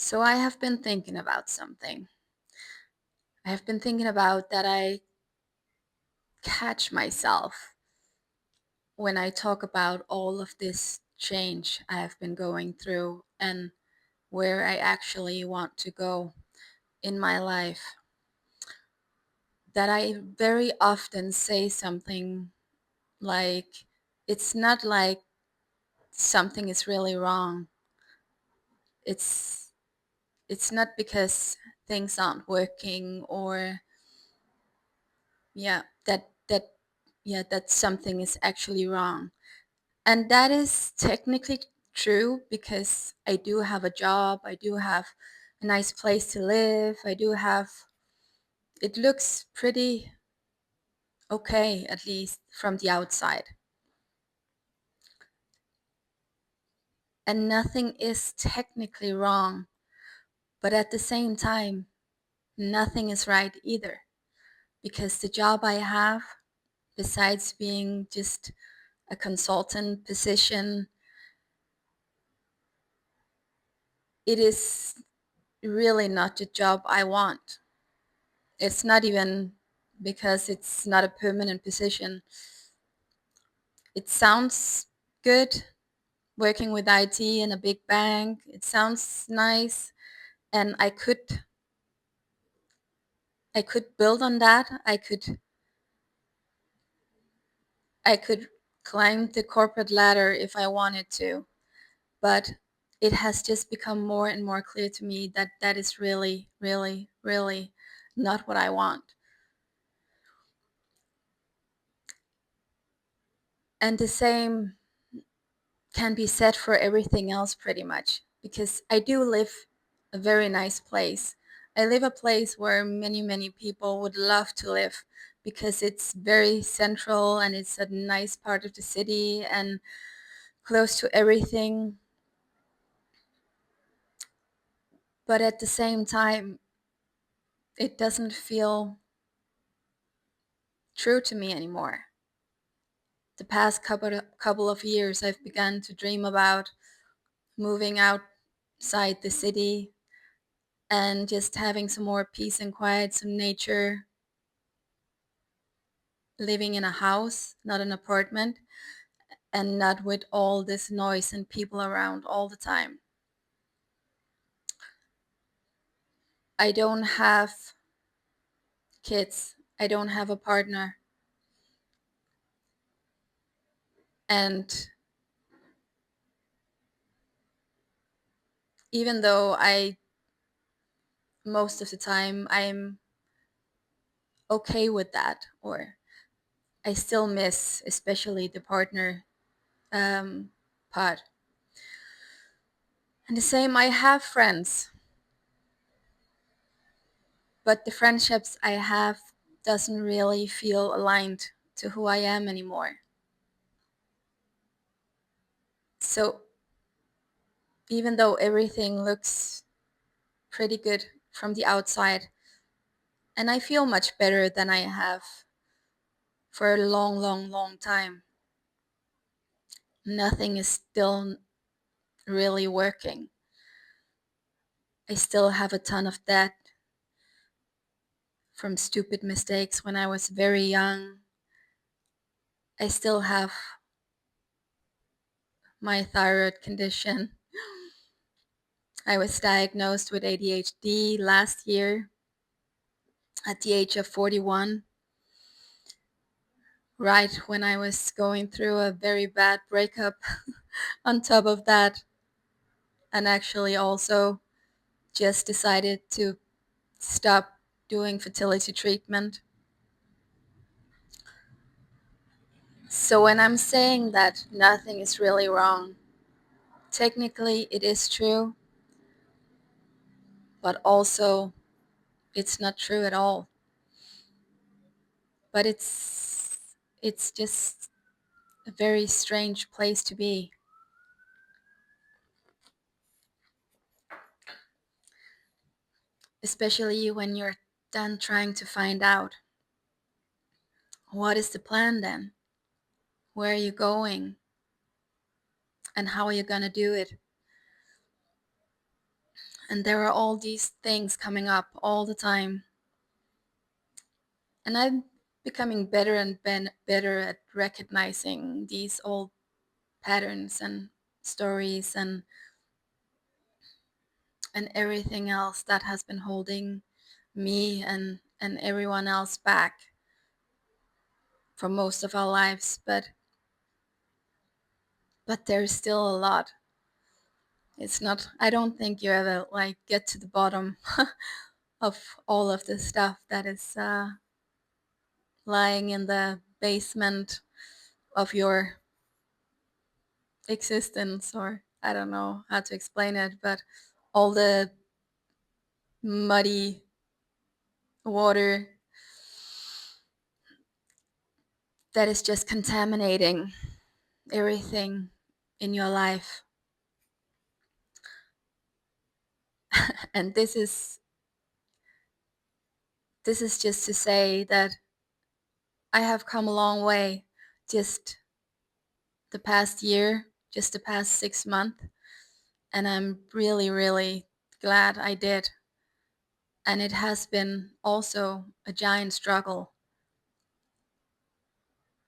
So I have been thinking about something. I have been thinking about that I catch myself when I talk about all of this change I have been going through and where I actually want to go in my life. That I very often say something like, it's not like something is really wrong. It's it's not because things aren't working or yeah, that something is actually wrong. And that is technically true because I do have a job, I do have a nice place to live, it looks pretty okay, at least from the outside. And nothing is technically wrong, but at the same time, nothing is right either. Because the job I have, besides being just a consultant position, it is really not the job I want. It's not even because it's not a permanent position. It sounds good working with IT in a big bank. It sounds nice and I could build on that. I could climb the corporate ladder if I wanted to. But it has just become more and more clear to me that that is really, really, really not what I want. And the same can be said for everything else pretty much, because I do live a very nice place. I live a place where many, many people would love to live because it's very central and it's a nice part of the city and close to everything. But at the same time, it doesn't feel true to me anymore. The past couple of years, I've begun to dream about moving outside the city and just having some more peace and quiet, some nature, living in a house, not an apartment, and not with all this noise and people around all the time. I don't have kids, I don't have a partner, and even though most of the time I'm okay with that, or I still miss especially the partner part. And the same, I have friends, but the friendships I have doesn't really feel aligned to who I am anymore. So even though everything looks pretty good from the outside, and I feel much better than I have for a long, long, long time, nothing is still really working. I still have a ton of debt from stupid mistakes when I was very young. I still have my thyroid condition. I was diagnosed with ADHD last year at the age of 41, right when I was going through a very bad breakup on top of that, and actually also just decided to stop doing fertility treatment. So when I'm saying that nothing is really wrong, technically it is true, but also it's not true at all. But it's just a very strange place to be, especially when you're done trying to find out what is the plan then? Where are you going? And how are you going to do it? And there are all these things coming up all the time. And I'm becoming better and better at recognizing these old patterns and stories and everything else that has been holding me and everyone else back for most of our lives. But there's still a lot. It's not, I don't think you ever like get to the bottom of all of the stuff that is lying in the basement of your existence, or I don't know how to explain it, but all the muddy water that is just contaminating everything in your life. And this is just to say that I have come a long way just the past year, just the past 6 months, and I'm really, really glad I did. And it has been also a giant struggle,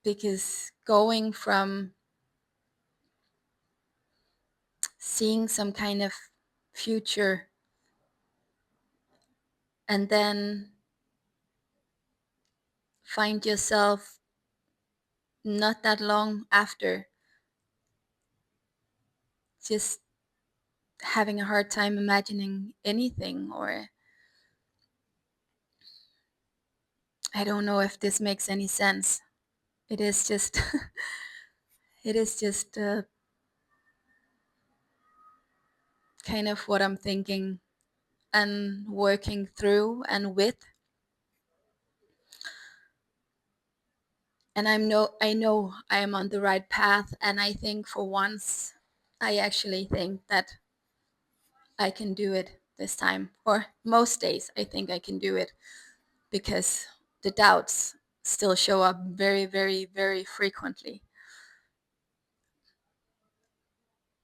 because going from seeing some kind of future and then find yourself not that long after just having a hard time imagining anything, or I don't know if this makes any sense. It is just it is just kind of what I'm thinking and working through and with. And I know I am on the right path, and I think for once I actually think that I can do it this time, or most days I think I can do it, because the doubts still show up very, very, very frequently.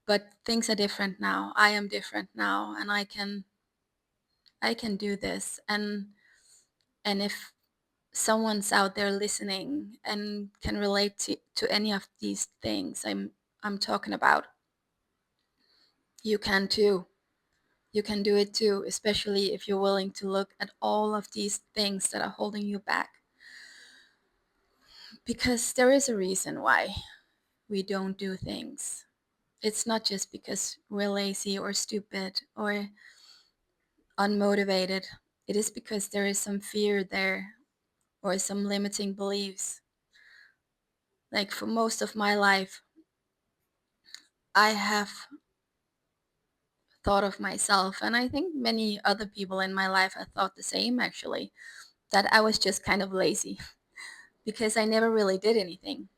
But things are different now. I am different now, and I can do this. And if someone's out there listening and can relate to any of these things I'm talking about, you can too. You can do it too, especially if you're willing to look at all of these things that are holding you back. Because there is a reason why we don't do things. It's not just because we're lazy or stupid or unmotivated. It is because there is some fear there, or some limiting beliefs. Like for most of my life, I have thought of myself, and I think many other people in my life have thought the same actually, that I was just kind of lazy because I never really did anything.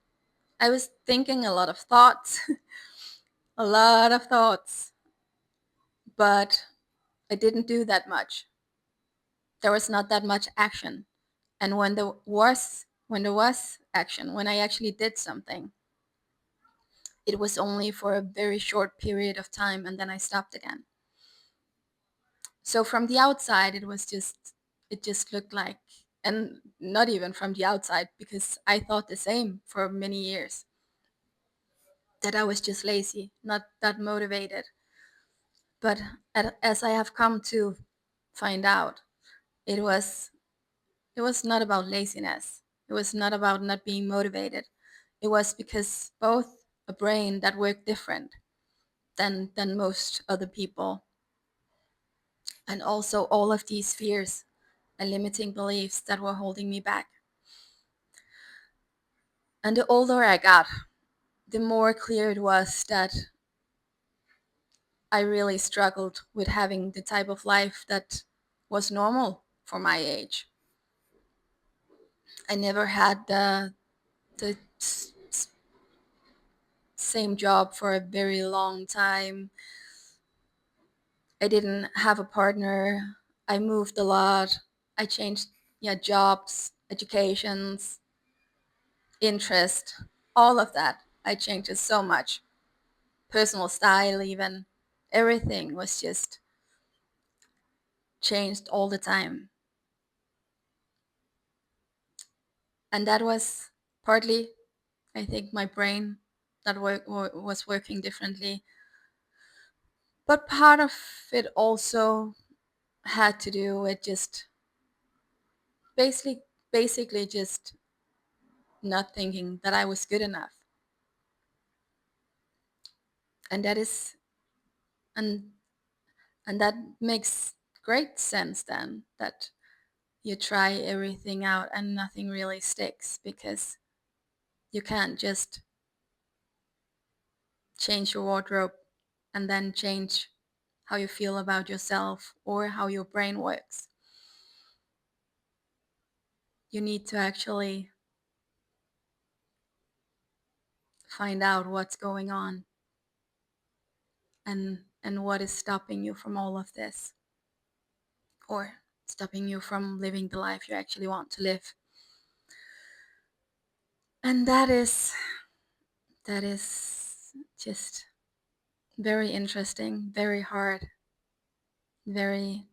I was thinking a lot of thoughts, a lot of thoughts, but I didn't do that much. There was not that much action. And when there was action, when I actually did something, it was only for a very short period of time, and then I stopped again. So from the outside, it just looked like, and not even from the outside, because I thought the same for many years, that I was just lazy, not that motivated. But as I have come to find out, it was it was not about laziness. It was not about not being motivated. It was because both a brain that worked different than most other people, and also all of these fears and limiting beliefs that were holding me back. And the older I got, the more clear it was that I really struggled with having the type of life that was normal for my age. I never had the same job for a very long time. I didn't have a partner. I moved a lot. I changed, yeah, jobs, educations, interest, all of that. I changed it so much. Personal style, even. Everything was just changed all the time. And that was partly, I think, my brain that was working differently. But part of it also had to do with just basically, basically just not thinking that I was good enough. And that is, and and that makes great sense then, that you try everything out and nothing really sticks, because you can't just change your wardrobe and then change how you feel about yourself or how your brain works. You need to actually find out what's going on, and what is stopping you from all of this, or stopping you from living the life you actually want to live. And that is just very interesting, very hard, very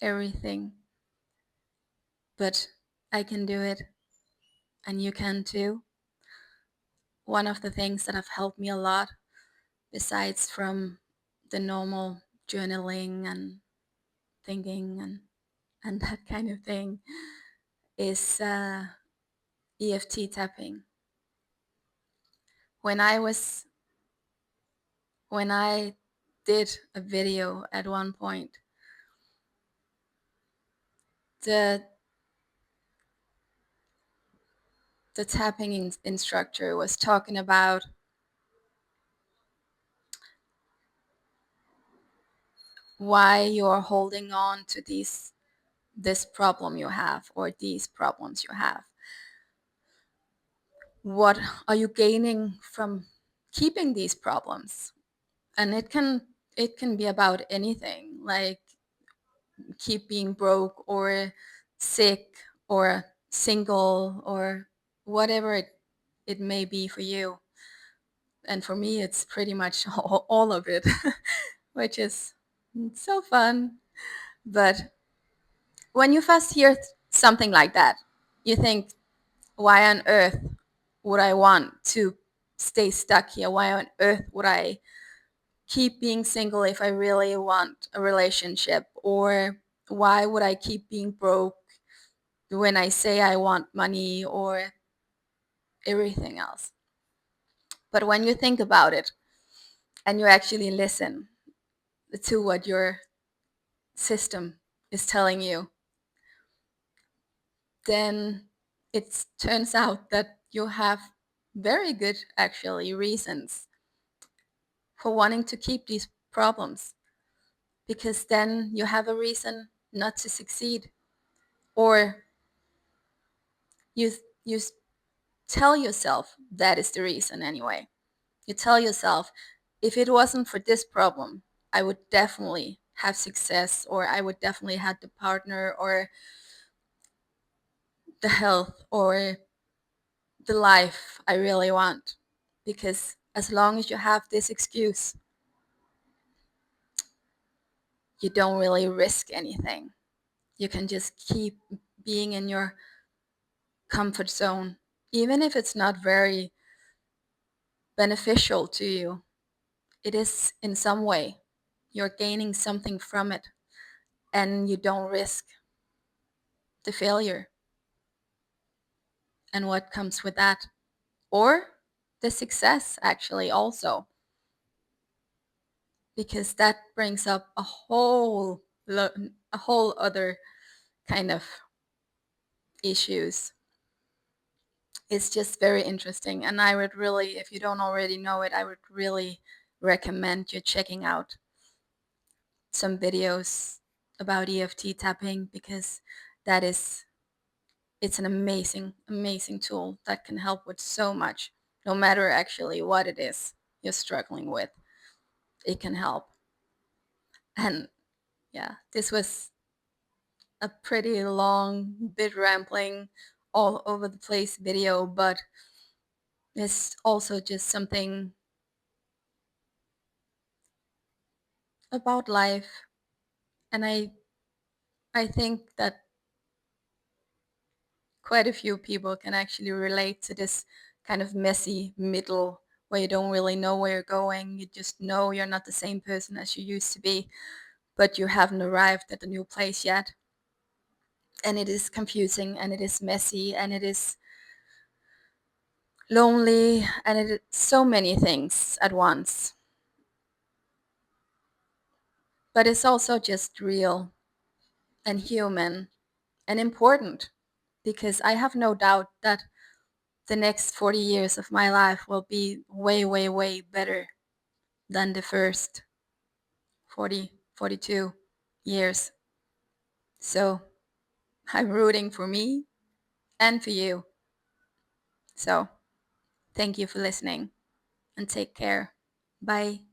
everything. But I can do it, and you can too. One of the things that have helped me a lot, besides from the normal journaling and thinking and that kind of thing, is EFT tapping. When I was when I did a video at one point, the the tapping instructor was talking about why you're holding on to this problem you have, or these problems you have. What are you gaining from keeping these problems? And it can be about anything, like keep being broke or sick or single or whatever it may be for you. And for me, it's pretty much all of it, which is so fun. But when you first hear something like that, you think, why on earth would I want to stay stuck here? Why on earth would I keep being single if I really want a relationship? Or why would I keep being broke when I say I want money, or everything else? But when you think about it and you actually listen to what your system is telling you, then it turns out that you have very good, actually, reasons for wanting to keep these problems, because then you have a reason not to succeed. Or you you tell yourself that is the reason anyway. You tell yourself, if it wasn't for this problem, I would definitely have success, or I would definitely have the partner or the health or the life I really want. Because as long as you have this excuse, you don't really risk anything. You can just keep being in your comfort zone, even if it's not very beneficial to you. It is in some way. You're gaining something from it, and you don't risk the failure and what comes with that, or the success, actually, also, because that brings up a whole other kind of issues. It's just very interesting, and I would really, if you don't already know it, I would really recommend you checking out some videos about EFT tapping, because that is it's an amazing, amazing tool that can help with so much, no matter actually what it is you're struggling with. It can help. And yeah, this was a pretty long, bit rambling, all over the place video, but it's also just something about life. And I I think that quite a few people can actually relate to this kind of messy middle where you don't really know where you're going. You just know you're not the same person as you used to be, but you haven't arrived at the new place yet. And it is confusing and it is messy and it is lonely and it is so many things at once. But it's also just real and human and important because I have no doubt that the next 40 years of my life will be way, way, way better than the first 40, 42 years. So I'm rooting for me and for you. So thank you for listening and take care. Bye.